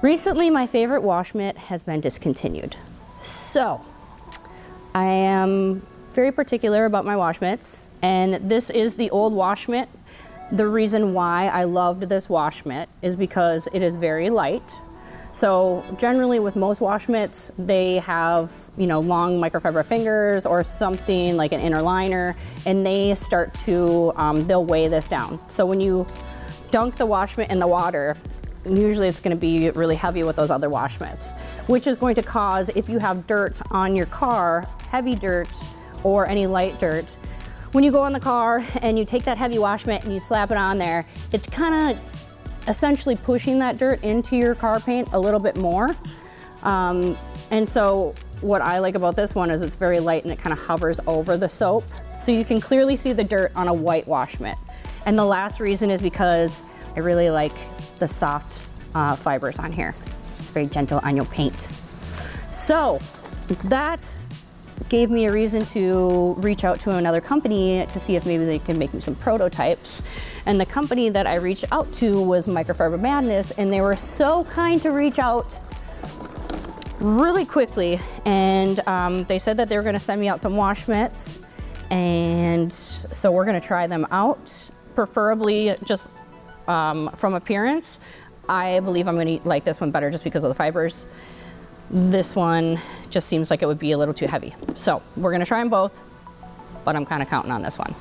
Recently, my favorite wash mitt has been discontinued. So, I am very particular about my wash mitts, and this is the old wash mitt. The reason why I loved this wash mitt is because it is very light. So generally with most wash mitts, they have, long microfiber fingers or something like an inner liner, and they start to, they'll weigh this down. So when you dunk the wash mitt in the water, usually it's going to be really heavy with those other wash mitts, which is going to cause, if you have dirt on your car, heavy dirt or any light dirt, when you go in the car and you take that heavy wash mitt and you slap it on there, it's kind of essentially pushing that dirt into your car paint a little bit more. And so what I like about this one is it's very light and it kind of hovers over the soap. So you can clearly see the dirt on a white wash mitt. And the last reason is because I really like the soft fibers on here. It's very gentle on your paint. So that gave me a reason to reach out to another company to see if maybe they can make me some prototypes. And the company that I reached out to was Microfiber Madness, and they were so kind to reach out really quickly. And they said that they were gonna send me out some wash mitts. And so we're gonna try them out, preferably just from appearance. I believe I'm gonna like this one better just because of the fibers. This one just seems like it would be a little too heavy. So we're gonna try them both, but I'm kind of counting on this one.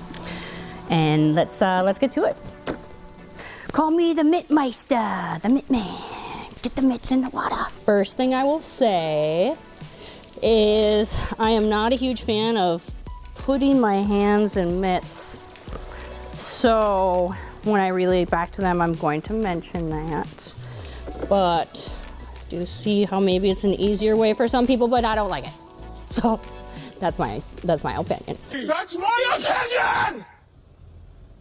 And let's get to it. Call me the Mitt Meister, the Mitt Man. Get the mitts in the water. First thing I will say is I am not a huge fan of putting my hands in mitts. So when I relate back to them, I'm going to mention that. But do see how maybe it's an easier way for some people, but I don't like it. So that's my opinion. That's my opinion!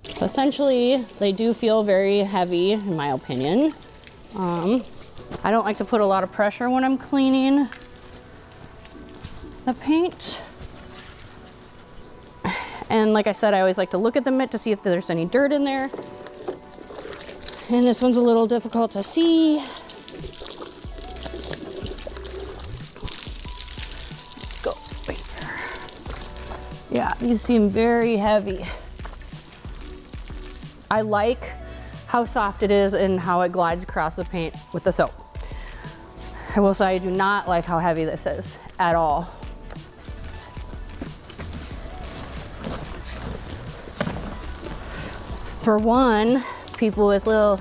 So essentially, they do feel very heavy, in my opinion. I don't like to put a lot of pressure when I'm cleaning the paint. And like I said, I always like to look at the mitt to see if there's any dirt in there. And this one's a little difficult to see. Let's go right here. Yeah, these seem very heavy. I like how soft it is and how it glides across the paint with the soap. I will say I do not like how heavy this is at all. For one, people with little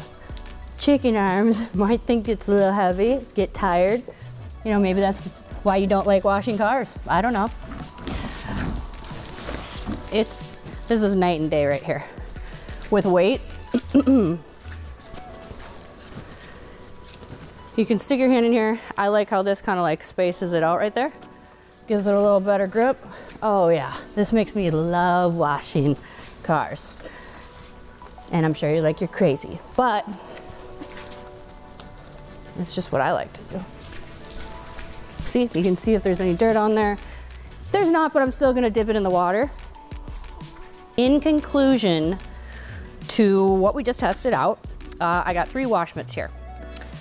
chicken arms might think it's a little heavy, get tired. Maybe that's why you don't like washing cars. I don't know. This is night and day right here. With weight, you can stick your hand in here. I like how this kind of like spaces it out right there. Gives it a little better grip. Oh yeah, this makes me love washing cars. And I'm sure you're like, you're crazy, but it's just what I like to do. See, you can see if there's any dirt on there. There's not, but I'm still gonna dip it in the water. In conclusion to what we just tested out, I got 3 wash mitts here.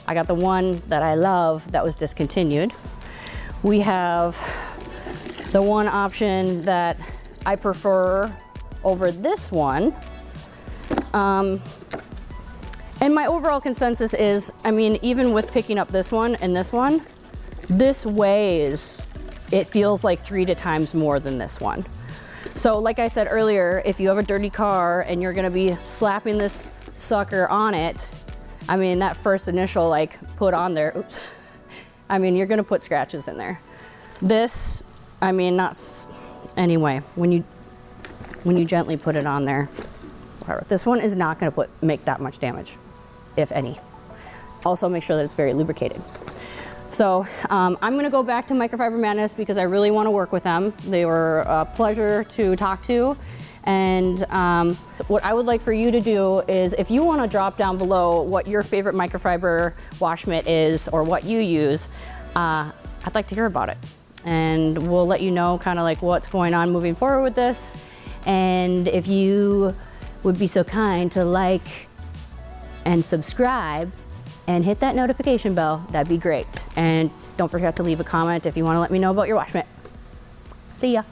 I got the one that I love that was discontinued. We have the one option that I prefer over this one. And my overall consensus is, even with picking up this one and this one, this weighs, it feels like 3 times more than this one. So like I said earlier, if you have a dirty car and you're gonna be slapping this sucker on it, that first initial put on there, oops. You're gonna put scratches in there. This, anyway, when you gently put it on there, whatever. This one is not gonna make that much damage, if any. Also make sure that it's very lubricated. So I'm gonna go back to Microfiber Madness because I really wanna work with them. They were a pleasure to talk to. And what I would like for you to do is if you wanna drop down below what your favorite microfiber wash mitt is or what you use, I'd like to hear about it. And we'll let you know kind of what's going on moving forward with this. And if you would be so kind to like and subscribe, and hit that notification bell. That'd be great. And don't forget to leave a comment if you want to let me know about your wash mitt. See ya.